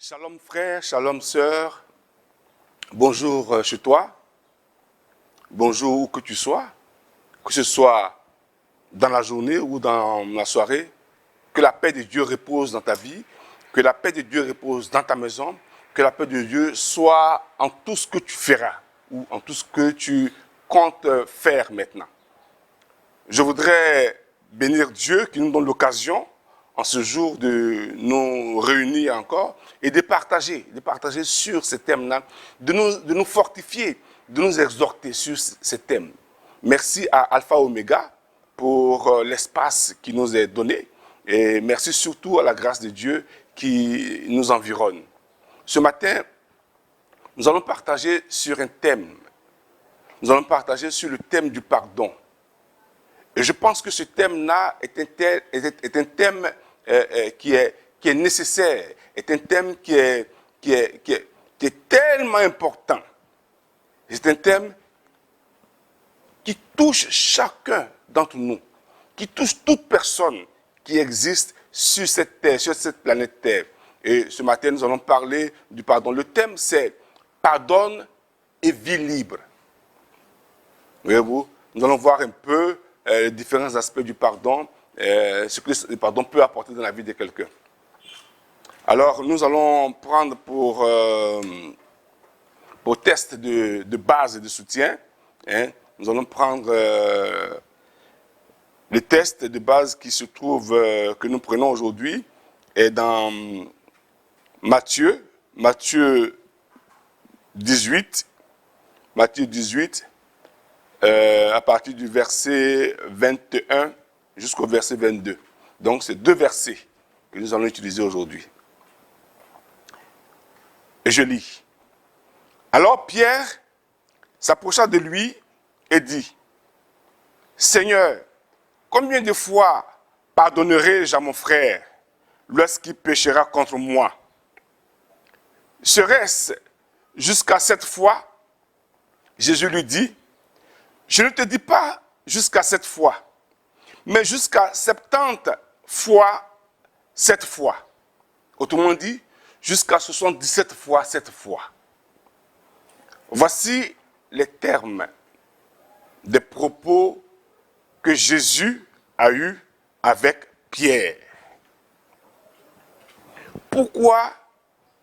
Shalom frère, shalom sœur, bonjour chez toi, bonjour où que tu sois, que ce soit dans la journée ou dans la soirée, que la paix de Dieu repose dans ta vie, que la paix de Dieu repose dans ta maison, que la paix de Dieu soit en tout ce que tu feras ou en tout ce que tu comptes faire maintenant. Je voudrais bénir Dieu qui nous donne l'occasion en ce jour de nous réunir encore et de partager sur ces thèmes-là, de nous fortifier, de nous exhorter sur ces thèmes. Merci à Alpha Omega pour l'espace qui nous est donné et merci surtout à la grâce de Dieu qui nous environne. Ce matin, nous allons partager sur un thème. Nous allons partager sur le thème du pardon. Et je pense que ce thème-là est un thème qui est nécessaire, est un thème qui est tellement important. C'est un thème qui touche chacun d'entre nous, qui touche toute personne qui existe sur cette terre, sur cette planète Terre. Et ce matin, nous allons parler du pardon. Le thème, c'est « Pardonne et vis libre ». Voyez-vous, nous allons voir un peu les différents aspects du pardon, ce que le pardon peut apporter dans la vie de quelqu'un. Alors, nous allons prendre pour test de base et de soutien, nous allons prendre le test de base qui se trouve, que nous prenons aujourd'hui, est dans Matthieu 18, à partir du verset 21 jusqu'au verset 22. Donc, c'est deux versets que nous allons utiliser aujourd'hui. Et je lis. Alors Pierre s'approcha de lui et dit, « Seigneur, combien de fois pardonnerai-je à mon frère lorsqu'il péchera contre moi? Serait-ce jusqu'à 7 fois? » Jésus lui dit, « Je ne te dis pas jusqu'à 7 fois, mais jusqu'à 70 fois 7 fois. » Autrement dit, jusqu'à 77 fois 7 fois. Voici les termes des propos que Jésus a eus avec Pierre. Pourquoi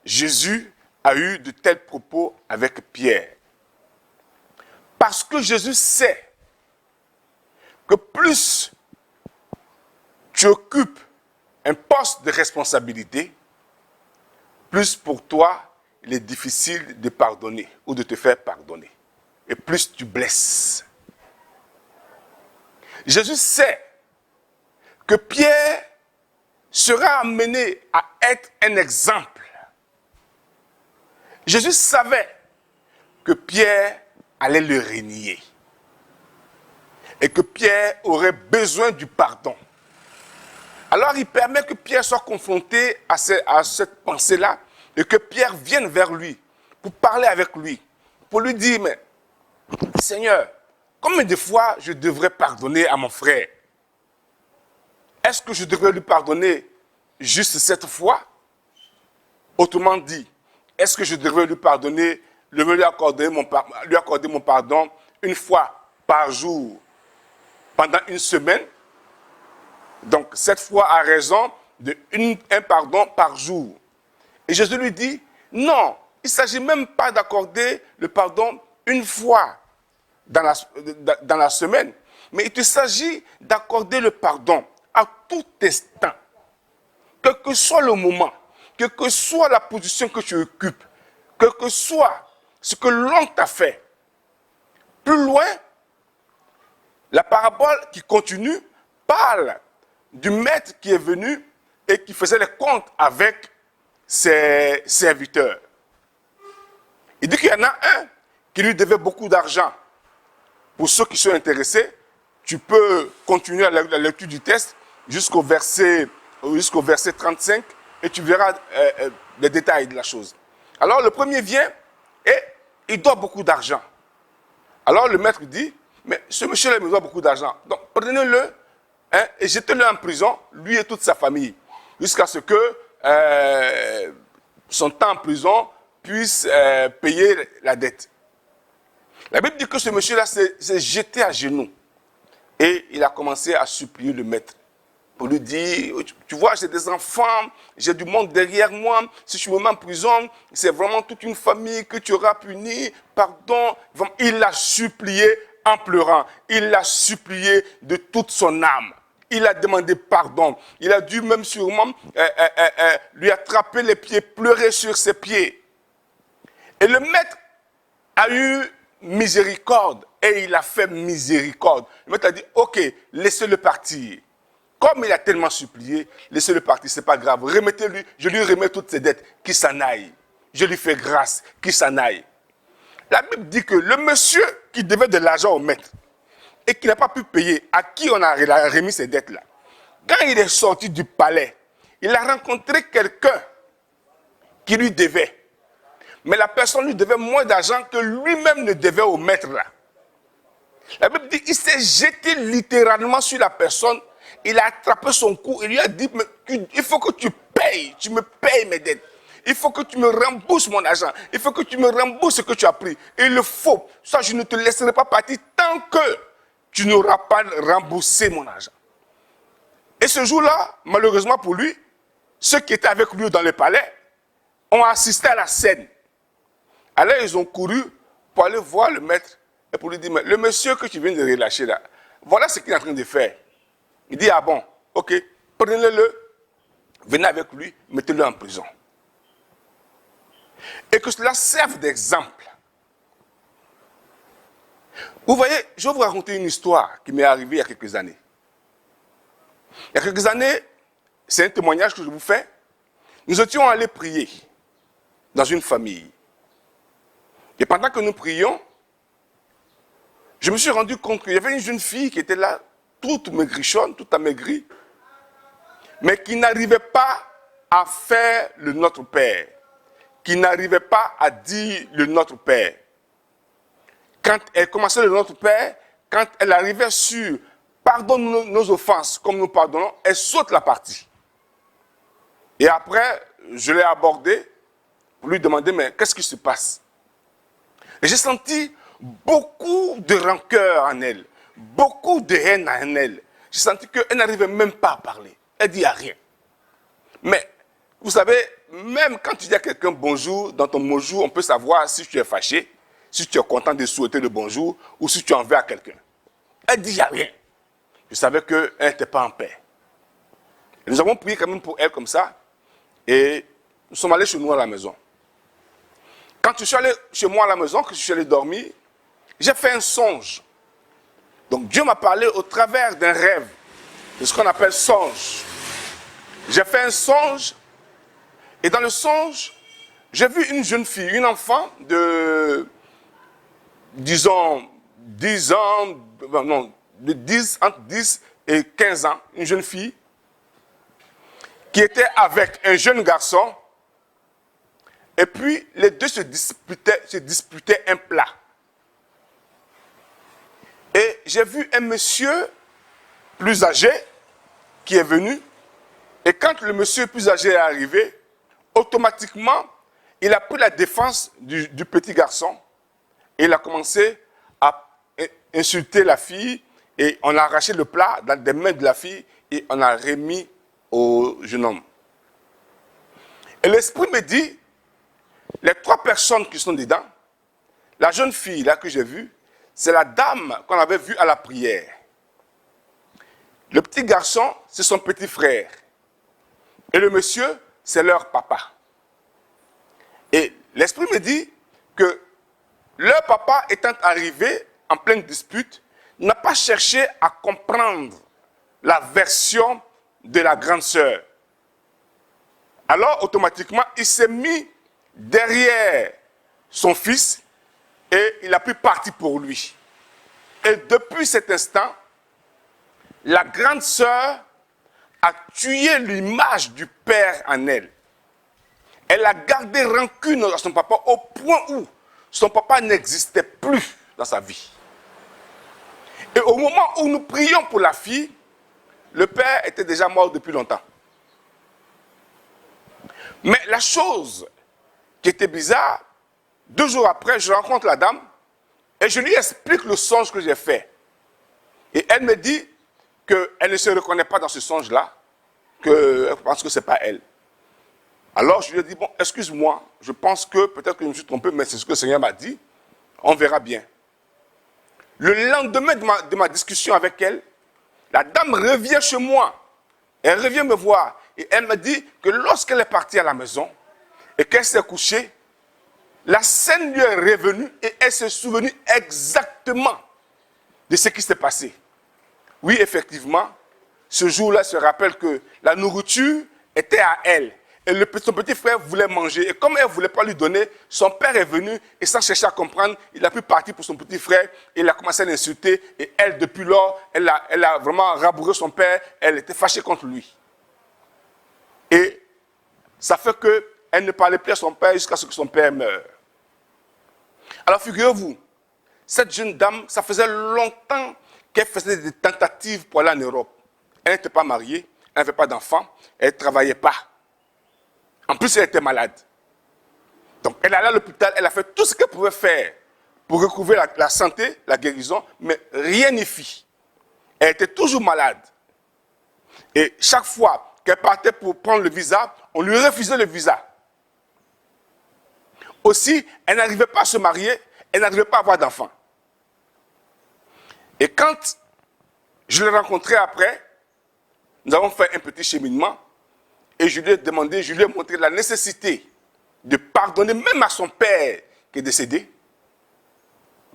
Jésus a eu de tels propos avec Pierre? Parce que Jésus sait que plus tu occupes un poste de responsabilité, plus pour toi, il est difficile de pardonner ou de te faire pardonner. Et plus tu blesses. Jésus sait que Pierre sera amené à être un exemple. Jésus savait que Pierre allait le renier. Et que Pierre aurait besoin du pardon. Alors il permet que Pierre soit confronté à cette pensée-là et que Pierre vienne vers lui pour parler avec lui, pour lui dire, mais Seigneur, combien de fois je devrais pardonner à mon frère? Est-ce que je devrais lui pardonner juste 7 fois? Autrement dit, est-ce que je devrais lui pardonner, lui accorder mon pardon une fois par jour pendant une semaine? Donc, 7 fois à raison d'un pardon par jour. Et Jésus lui dit, non, il ne s'agit même pas d'accorder le pardon une fois dans la semaine, mais il te s'agit d'accorder le pardon à tout instant. Quel que soit le moment, quelle que soit la position que tu occupes, quel que soit ce que l'on t'a fait. Plus loin, la parabole qui continue parle du maître qui est venu et qui faisait les comptes avec ses serviteurs. Il dit qu'il y en a un qui lui devait beaucoup d'argent. Pour ceux qui sont intéressés, tu peux continuer la lecture du texte jusqu'au verset 35 et tu verras les détails de la chose. Alors le premier vient et il doit beaucoup d'argent. Alors le maître dit, mais ce monsieur-là me doit beaucoup d'argent. Donc prenez-le et jetez-le en prison, lui et toute sa famille, jusqu'à ce que son temps en prison puisse payer la dette. La Bible dit que ce monsieur-là s'est jeté à genoux et il a commencé à supplier le maître pour lui dire, tu vois, j'ai des enfants, j'ai du monde derrière moi, si tu me mets en prison, c'est vraiment toute une famille que tu auras punie, pardon. Il l'a supplié en pleurant, il l'a supplié de toute son âme. Il a demandé pardon. Il a dû même sûrement lui attraper les pieds, pleurer sur ses pieds. Et le maître a eu miséricorde et il a fait miséricorde. Le maître a dit, ok, laissez-le partir. Comme il a tellement supplié, laissez-le partir, c'est pas grave. Remettez-lui, je lui remets toutes ses dettes, qu'il s'en aille. Je lui fais grâce, qu'il s'en aille. La Bible dit que le monsieur qui devait de l'argent au maître et qui n'a pas pu payer, à qui on a remis ces dettes-là, quand il est sorti du palais, il a rencontré quelqu'un qui lui devait. Mais la personne lui devait moins d'argent que lui-même ne devait au maître là. La Bible dit qu'il s'est jeté littéralement sur la personne, il a attrapé son cou et lui a dit, il faut que tu payes, tu me payes mes dettes. Il faut que tu me rembourses mon argent. Il faut que tu me rembourses ce que tu as pris. Et il le faut. Ça, je ne te laisserai pas partir tant que tu n'auras pas remboursé mon argent. Et ce jour-là, malheureusement pour lui, ceux qui étaient avec lui dans le palais ont assisté à la scène. Alors ils ont couru pour aller voir le maître et pour lui dire, mais le monsieur que tu viens de relâcher là, voilà ce qu'il est en train de faire. Il dit, ah bon, ok, prenez-le, venez avec lui, mettez-le en prison. Et que cela serve d'exemple. Vous voyez, je vais vous raconter une histoire qui m'est arrivée il y a quelques années. Il y a quelques années, c'est un témoignage que je vous fais. Nous étions allés prier dans une famille. Et pendant que nous prions, je me suis rendu compte qu'il y avait une jeune fille qui était là, toute maigrichonne, toute amaigrie, mais qui n'arrivait pas à faire le Notre Père, qui n'arrivait pas à dire le Notre Père. Quand elle commençait le Notre Père, quand elle arrivait sur « Pardonne nos offenses comme nous pardonnons », elle saute la partie. Et après, je l'ai abordée pour lui demander « Mais qu'est-ce qui se passe ?» Et j'ai senti beaucoup de rancœur en elle, beaucoup de haine en elle. J'ai senti qu'elle n'arrivait même pas à parler. Elle dit rien. Mais, vous savez, même quand tu dis à quelqu'un bonjour, dans ton bonjour, on peut savoir si tu es fâché, si tu es content de souhaiter le bonjour, ou si tu en veux à quelqu'un. Elle dit rien. Je savais qu'elle n'était pas en paix. Et nous avons prié quand même pour elle comme ça, et nous sommes allés chez nous à la maison. Quand je suis allé chez moi à la maison, que je suis allé dormir, j'ai fait un songe. Donc Dieu m'a parlé au travers d'un rêve, de ce qu'on appelle songe. J'ai fait un songe, et dans le songe, j'ai vu une jeune fille, une enfant de, disons, 10 ans, non, entre 10 et 15 ans, une jeune fille, qui était avec un jeune garçon, et puis les deux se disputaient un plat. Et j'ai vu un monsieur plus âgé qui est venu, et quand le monsieur plus âgé est arrivé, automatiquement, il a pris la défense du petit garçon, et il a commencé à insulter la fille, et on a arraché le plat dans des mains de la fille, et on a remis au jeune homme. Et l'esprit me dit, les 3 personnes qui sont dedans, la jeune fille là que j'ai vue, c'est la dame qu'on avait vue à la prière. Le petit garçon, c'est son petit frère. Et le monsieur, c'est leur papa. Et l'esprit me dit que leur papa étant arrivé en pleine dispute, n'a pas cherché à comprendre la version de la grande sœur. Alors, automatiquement, il s'est mis derrière son fils et il a pris parti pour lui. Et depuis cet instant, la grande sœur a tué l'image du père en elle. Elle a gardé rancune à son papa au point où son papa n'existait plus dans sa vie. Et au moment où nous prions pour la fille, le père était déjà mort depuis longtemps. Mais la chose qui était bizarre, 2 jours après, je rencontre la dame et je lui explique le songe que j'ai fait. Et elle me dit qu'elle ne se reconnaît pas dans ce songe-là, qu'elle pense que ce n'est pas elle. Alors je lui ai dit, bon, excuse-moi, je pense que peut-être que je me suis trompé, mais c'est ce que le Seigneur m'a dit, on verra bien. Le lendemain de ma discussion avec elle, la dame revient chez moi, elle revient me voir, et elle me dit que lorsqu'elle est partie à la maison, et qu'elle s'est couchée, la scène lui est revenue, et elle s'est souvenue exactement de ce qui s'est passé. Oui, effectivement, ce jour-là, elle se rappelle que la nourriture était à elle. Et son petit frère voulait manger. Et comme elle ne voulait pas lui donner, son père est venu et sans chercher à comprendre, il a pu partir pour son petit frère. Et il a commencé à l'insulter. Et elle, depuis lors, elle a vraiment rabouré son père. Elle était fâchée contre lui. Et ça fait qu'elle ne parlait plus à son père jusqu'à ce que son père meure. Alors figurez-vous, cette jeune dame, ça faisait longtemps qu'elle faisait des tentatives pour aller en Europe. Elle n'était pas mariée, elle n'avait pas d'enfants, elle ne travaillait pas. En plus, elle était malade. Donc, elle allait à l'hôpital, elle a fait tout ce qu'elle pouvait faire pour recouvrir la santé, la guérison, mais rien n'y fit. Elle était toujours malade. Et chaque fois qu'elle partait pour prendre le visa, on lui refusait le visa. Aussi, elle n'arrivait pas à se marier, elle n'arrivait pas à avoir d'enfants. Et quand je l'ai rencontrée après, nous avons fait un petit cheminement et je lui ai demandé, je lui ai montré la nécessité de pardonner même à son père qui est décédé,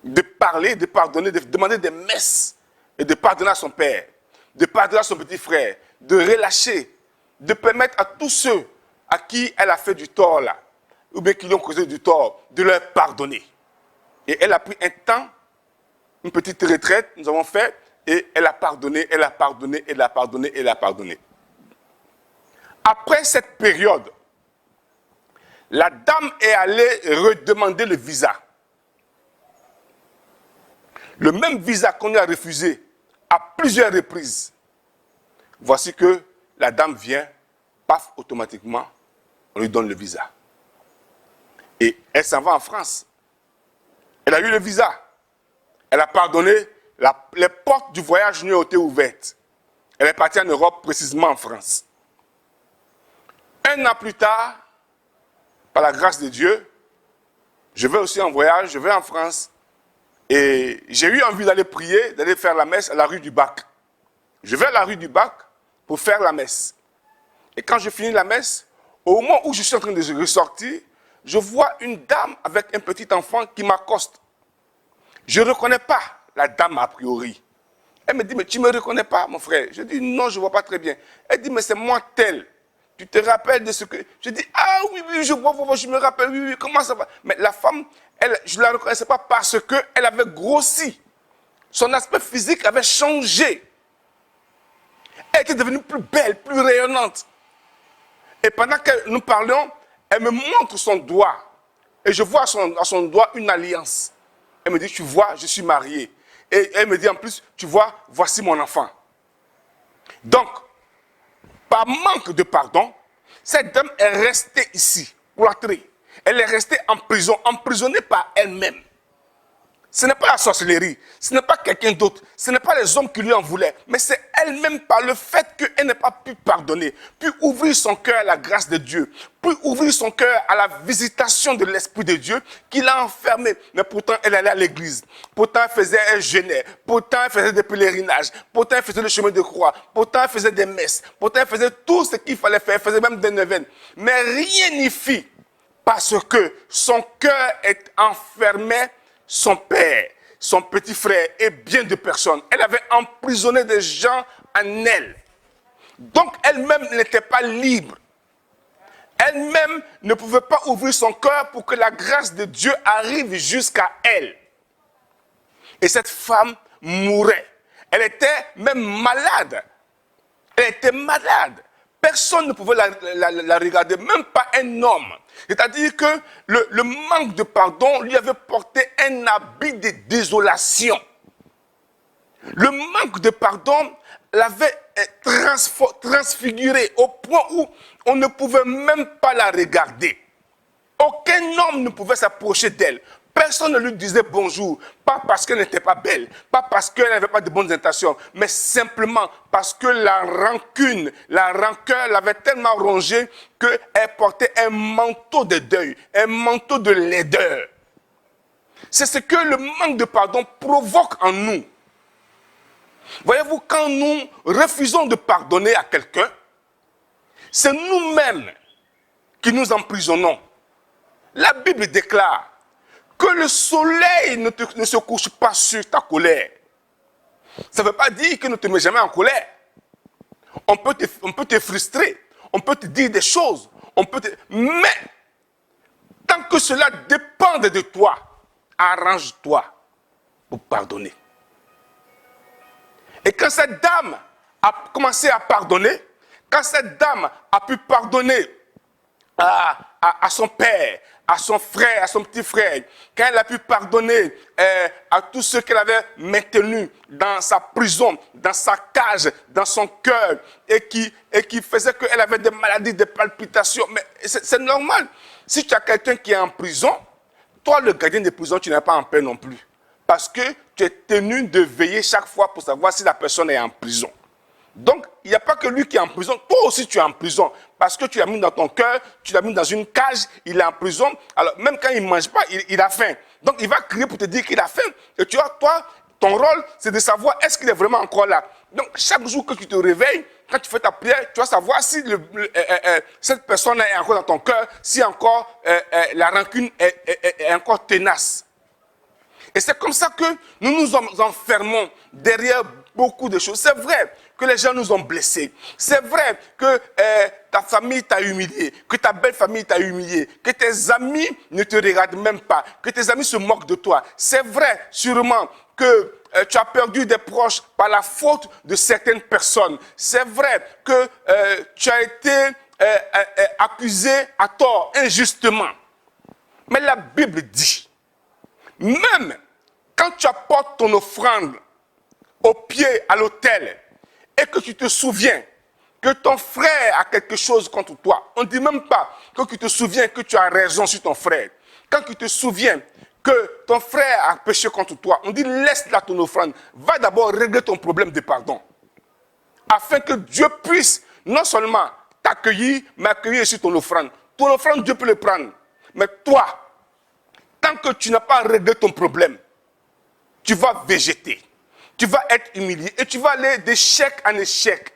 de parler, de pardonner, de demander des messes et de pardonner à son père, de pardonner à son petit frère, de relâcher, de permettre à tous ceux à qui elle a fait du tort là, ou bien qui lui ont causé du tort, de leur pardonner. Et elle a pris un temps, une petite retraite, nous avons fait, et elle a pardonné, elle a pardonné, elle a pardonné, elle a pardonné. Après cette période, la dame est allée redemander le visa. Le même visa qu'on lui a refusé à plusieurs reprises. Voici que la dame vient, paf, automatiquement, on lui donne le visa. Et elle s'en va en France. Elle a eu le visa. Elle a pardonné, les portes du voyage lui ont été ouvertes. Elle est partie en Europe, précisément en France. 1 an plus tard, par la grâce de Dieu, je vais aussi en voyage, je vais en France. Et j'ai eu envie d'aller prier, d'aller faire la messe à la rue du Bac. Je vais à la rue du Bac pour faire la messe. Et quand je finis la messe, au moment où je suis en train de ressortir, je vois une dame avec un petit enfant qui m'accoste. Je ne reconnais pas la dame a priori. Elle me dit, mais tu ne me reconnais pas, mon frère? Je dis, non, je ne vois pas très bien. Elle dit, mais c'est moi tel. Tu te rappelles de ce que... Je dis, ah oui, je vois, je me rappelle, oui, comment ça va? Mais la femme, je ne la reconnaissais pas parce qu'elle avait grossi. Son aspect physique avait changé. Elle était devenue plus belle, plus rayonnante. Et pendant que nous parlions, elle me montre son doigt. Et je vois à son doigt une alliance. Elle me dit, tu vois, je suis mariée. Et elle me dit en plus, tu vois, voici mon enfant. Donc, par manque de pardon, cette dame est restée ici, cloîtrée. Elle est restée en prison, emprisonnée par elle-même. Ce n'est pas la sorcellerie, ce n'est pas quelqu'un d'autre, ce n'est pas les hommes qui lui en voulaient, mais c'est elle-même par le fait qu'elle n'a pas pu pardonner, pu ouvrir son cœur à la grâce de Dieu, pu ouvrir son cœur à la visitation de l'Esprit de Dieu qui l'a enfermée. Mais pourtant, elle allait à l'église, pourtant elle jeûnait, pourtant elle faisait des pèlerinages, pourtant elle faisait le chemin de croix, pourtant elle faisait des messes, pourtant elle faisait tout ce qu'il fallait faire, elle faisait même des neuvaines. Mais rien n'y fit parce que son cœur est enfermé. Son père, son petit frère et bien de personnes. Elle avait emprisonné des gens en elle. Donc elle-même n'était pas libre. Elle-même ne pouvait pas ouvrir son cœur pour que la grâce de Dieu arrive jusqu'à elle. Et cette femme mourait. Elle était même malade. Elle était malade. Personne ne pouvait la regarder, même pas un homme. C'est-à-dire que le manque de pardon lui avait porté un habit de désolation. Le manque de pardon l'avait transfigurée au point où on ne pouvait même pas la regarder. Aucun homme ne pouvait s'approcher d'elle. Personne ne lui disait bonjour, pas parce qu'elle n'était pas belle, pas parce qu'elle n'avait pas de bonnes intentions, mais simplement parce que la rancune, la rancœur l'avait tellement rongée qu'elle portait un manteau de deuil, un manteau de laideur. C'est ce que le manque de pardon provoque en nous. Voyez-vous, quand nous refusons de pardonner à quelqu'un, c'est nous-mêmes qui nous emprisonnons. La Bible déclare que le soleil ne se couche pas sur ta colère. Ça ne veut pas dire que ne te mets jamais en colère. On peut te frustrer, on peut te dire des choses, mais tant que cela dépend de toi, arrange-toi pour pardonner. Et quand cette dame a commencé à pardonner, quand cette dame a pu pardonner à son père, à son frère, à son petit frère, quand elle a pu pardonner à tous ceux qu'elle avait maintenus dans sa prison, dans sa cage, dans son cœur, et qui faisait qu'elle avait des maladies, des palpitations. Mais c'est normal. Si tu as quelqu'un qui est en prison, toi, le gardien de prison, tu n'es pas en paix non plus. Parce que tu es tenu de veiller chaque fois pour savoir si la personne est en prison. Donc, il n'y a pas que lui qui est en prison, toi aussi tu es en prison. Parce que tu l'as mis dans ton cœur, tu l'as mis dans une cage, il est en prison. Alors, même quand il ne mange pas, il a faim. Donc, il va crier pour te dire qu'il a faim. Et tu vois, toi, ton rôle, c'est de savoir est-ce qu'il est vraiment encore là. Donc, chaque jour que tu te réveilles, quand tu fais ta prière, tu vas savoir si cette personne est encore dans ton cœur, si encore la rancune est encore tenace. Et c'est comme ça que nous nous enfermons derrière beaucoup de choses. C'est vrai que les gens nous ont blessés. C'est vrai que ta famille t'a humilié, que ta belle famille t'a humilié, que tes amis ne te regardent même pas, que tes amis se moquent de toi. C'est vrai sûrement que tu as perdu des proches par la faute de certaines personnes. C'est vrai que tu as été accusé à tort, injustement. Mais la Bible dit, même quand tu apportes ton offrande au pied, à l'autel, et que tu te souviens que ton frère a quelque chose contre toi, on ne dit même pas que tu te souviens que tu as raison sur ton frère. Quand tu te souviens que ton frère a péché contre toi, on dit laisse là ton offrande, va d'abord régler ton problème de pardon, afin que Dieu puisse non seulement t'accueillir, mais accueillir sur ton offrande. Ton offrande, Dieu peut le prendre. Mais toi, tant que tu n'as pas réglé ton problème, tu vas végéter, tu vas être humilié et tu vas aller d'échec en échec.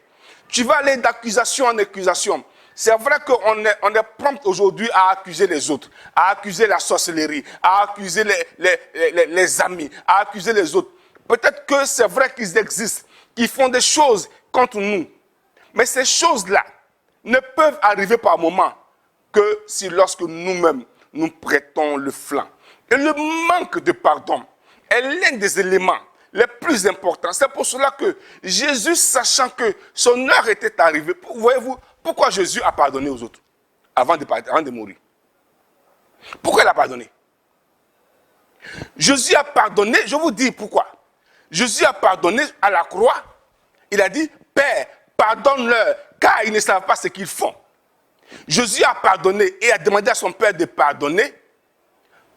Tu vas aller d'accusation en accusation. C'est vrai qu'on est prompt aujourd'hui à accuser les autres, à accuser la sorcellerie, à accuser les amis, à accuser les autres. Peut-être que c'est vrai qu'ils existent, qu'ils font des choses contre nous. Mais ces choses-là ne peuvent arriver par moment que si lorsque nous-mêmes nous prêtons le flanc. Et le manque de pardon est l'un des éléments les plus importants. C'est pour cela que Jésus, sachant que son heure était arrivée, voyez-vous, pourquoi Jésus a pardonné aux autres avant de mourir? Pourquoi il a pardonné? Jésus a pardonné, je vous dis pourquoi. Jésus a pardonné à la croix. Il a dit, Père, pardonne-leur, car ils ne savent pas ce qu'ils font. Jésus a pardonné et a demandé à son Père de pardonner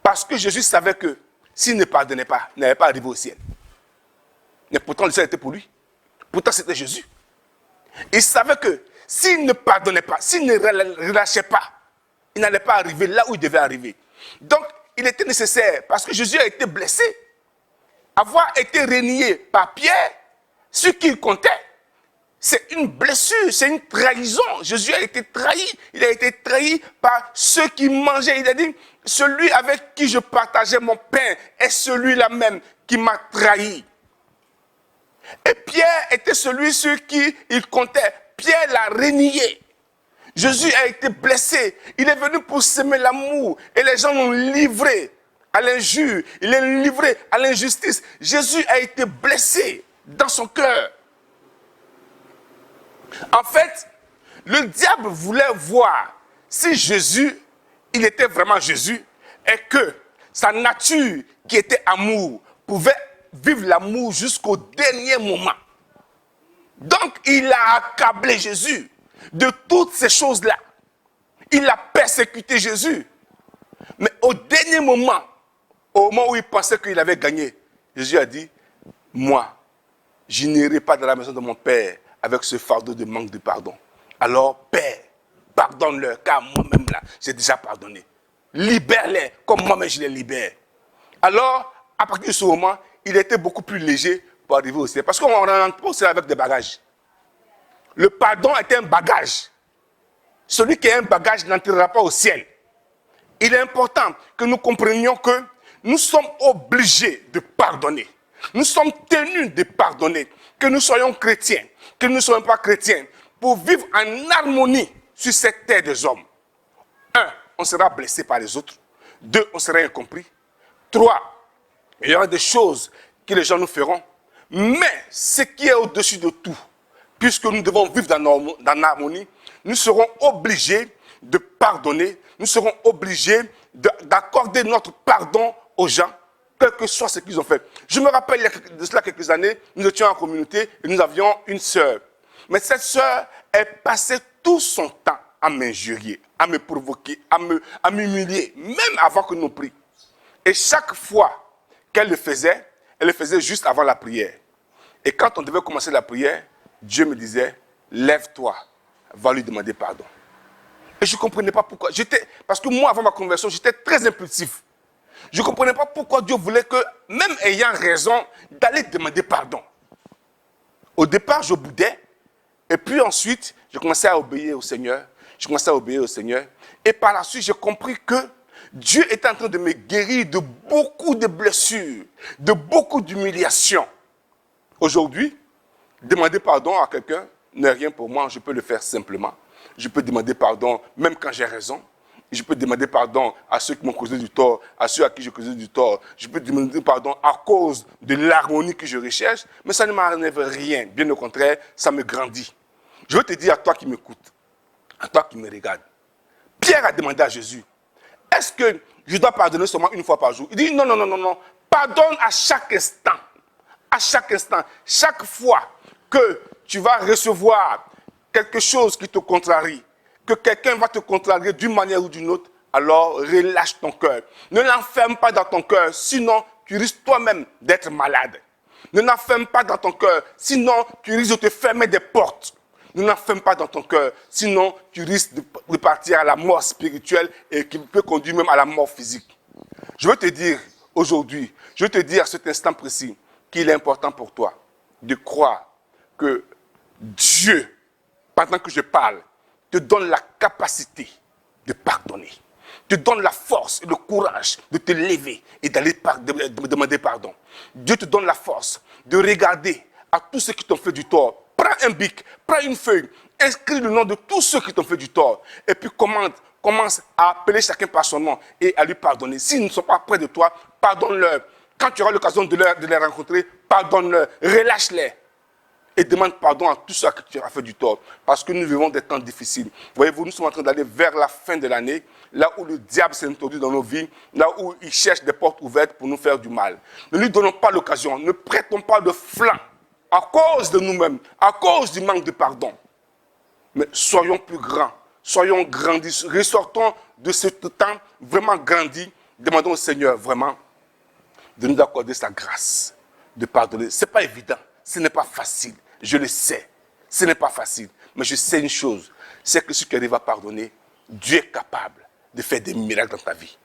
parce que Jésus savait que s'il ne pardonnait pas, il n'allait pas arriver au ciel. Mais pourtant, le ciel était pour lui. Pourtant, c'était Jésus. Il savait que s'il ne pardonnait pas, s'il ne relâchait pas, il n'allait pas arriver là où il devait arriver. Donc, il était nécessaire, parce que Jésus a été blessé, avoir été renié par Pierre, ce qu'il comptait, c'est une blessure, c'est une trahison. Jésus a été trahi. Il a été trahi par ceux qui mangeaient. Il a dit, celui avec qui je partageais mon pain est celui-là même qui m'a trahi. Et Pierre était celui sur qui il comptait. Pierre l'a renié. Jésus a été blessé. Il est venu pour semer l'amour. Et les gens l'ont livré à l'injure. Il est livré à l'injustice. Jésus a été blessé dans son cœur. En fait, le diable voulait voir si Jésus, il était vraiment Jésus, et que sa nature, qui était amour, pouvait vivre l'amour jusqu'au dernier moment. Donc, il a accablé Jésus de toutes ces choses-là. Il a persécuté Jésus. Mais au dernier moment, au moment où il pensait qu'il avait gagné, Jésus a dit, moi, je n'irai pas dans la maison de mon Père avec ce fardeau de manque de pardon. Alors, Père, pardonne-leur, car moi-même là, j'ai déjà pardonné. Libère-les, comme moi-même je les libère. Alors, à partir de ce moment, il était beaucoup plus léger pour arriver au ciel. Parce qu'on ne rentre pas au ciel avec des bagages. Le pardon est un bagage. Celui qui a un bagage n'entrera pas au ciel. Il est important que nous comprenions que nous sommes obligés de pardonner. Nous sommes tenus de pardonner. Que nous soyons chrétiens, que nous ne soyons pas chrétiens, pour vivre en harmonie sur cette terre des hommes. 1, on sera blessé par les autres. 2, on sera incompris. 3, il y aura des choses que les gens nous feront. Mais ce qui est au-dessus de tout, puisque nous devons vivre dans l'harmonie, nous serons obligés de pardonner, nous serons obligés d'accorder notre pardon aux gens, quel que soit ce qu'ils ont fait. Je me rappelle, il y a de cela quelques années, nous étions en communauté et nous avions une sœur. Mais cette sœur, elle passait tout son temps à m'injurier, à me provoquer, à m'humilier, même avant que nous prions. Et chaque fois qu'elle le faisait, elle le faisait juste avant la prière. Et quand on devait commencer la prière, Dieu me disait, lève-toi, va lui demander pardon. Et je ne comprenais pas pourquoi. Parce que moi, avant ma conversion, j'étais très impulsif. Je ne comprenais pas pourquoi Dieu voulait que, même ayant raison, d'aller demander pardon. Au départ, je boudais. Et puis ensuite, je commençais à obéir au Seigneur. Et par la suite, j'ai compris que Dieu était en train de me guérir de beaucoup de blessures, de beaucoup d'humiliations. Aujourd'hui, demander pardon à quelqu'un n'est rien pour moi. Je peux le faire simplement. Je peux demander pardon même quand j'ai raison. Je peux demander pardon à ceux qui m'ont causé du tort, à ceux à qui j'ai causé du tort. Je peux demander pardon à cause de l'harmonie que je recherche, mais ça ne m'enlève rien. Bien au contraire, ça me grandit. Je veux te dire à toi qui m'écoutes, à toi qui me regardes. Pierre a demandé à Jésus, est-ce que je dois pardonner seulement une fois par jour? Il dit non. Pardonne à chaque instant. À chaque instant. Chaque fois que tu vas recevoir quelque chose qui te contrarie, que quelqu'un va te contrarier d'une manière ou d'une autre, alors relâche ton cœur. Ne l'enferme pas dans ton cœur, sinon tu risques toi-même d'être malade. Ne l'enferme pas dans ton cœur, sinon tu risques de te fermer des portes. Ne l'enferme pas dans ton cœur, sinon tu risques de partir à la mort spirituelle et qui peut conduire même à la mort physique. Je veux te dire aujourd'hui, je veux te dire à cet instant précis qu'il est important pour toi de croire que Dieu, pendant que je parle, te donne la capacité de pardonner, te donne la force et le courage de te lever et d'aller demander pardon. Dieu te donne la force de regarder à tous ceux qui t'ont fait du tort. Prends un bic, prends une feuille, inscris le nom de tous ceux qui t'ont fait du tort et puis commence à appeler chacun par son nom et à lui pardonner. S'ils ne sont pas près de toi, pardonne-leur. Quand tu auras l'occasion de les rencontrer, pardonne-leur, relâche-les. Et demande pardon à tous ceux à qui tu as fait du tort. Parce que nous vivons des temps difficiles. Voyez-vous, nous sommes en train d'aller vers la fin de l'année, là où le diable s'est introduit dans nos vies, là où il cherche des portes ouvertes pour nous faire du mal. Ne lui donnons pas l'occasion, ne prêtons pas de flanc à cause de nous-mêmes, à cause du manque de pardon. Mais soyons plus grands, soyons grandis, ressortons de ce temps vraiment grandi. Demandons au Seigneur vraiment de nous accorder sa grâce, de pardonner. Ce n'est pas évident. Ce n'est pas facile, je le sais, ce n'est pas facile, mais je sais une chose, c'est que si tu arrives à pardonner, Dieu est capable de faire des miracles dans ta vie.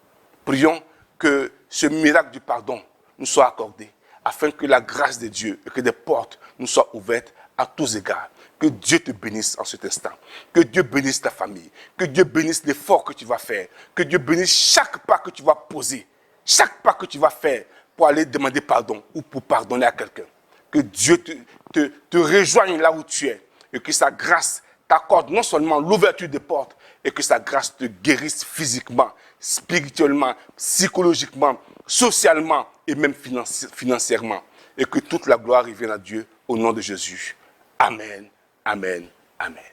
Prions que ce miracle du pardon nous soit accordé, afin que la grâce de Dieu et que des portes nous soient ouvertes à tous égards. Que Dieu te bénisse en cet instant, que Dieu bénisse ta famille, que Dieu bénisse l'effort que tu vas faire, que Dieu bénisse chaque pas que tu vas poser, chaque pas que tu vas faire pour aller demander pardon ou pour pardonner à quelqu'un. Que Dieu te rejoigne là où tu es et que sa grâce t'accorde non seulement l'ouverture des portes et que sa grâce te guérisse physiquement, spirituellement, psychologiquement, socialement et même financièrement. Et que toute la gloire revienne à Dieu au nom de Jésus. Amen, amen, amen.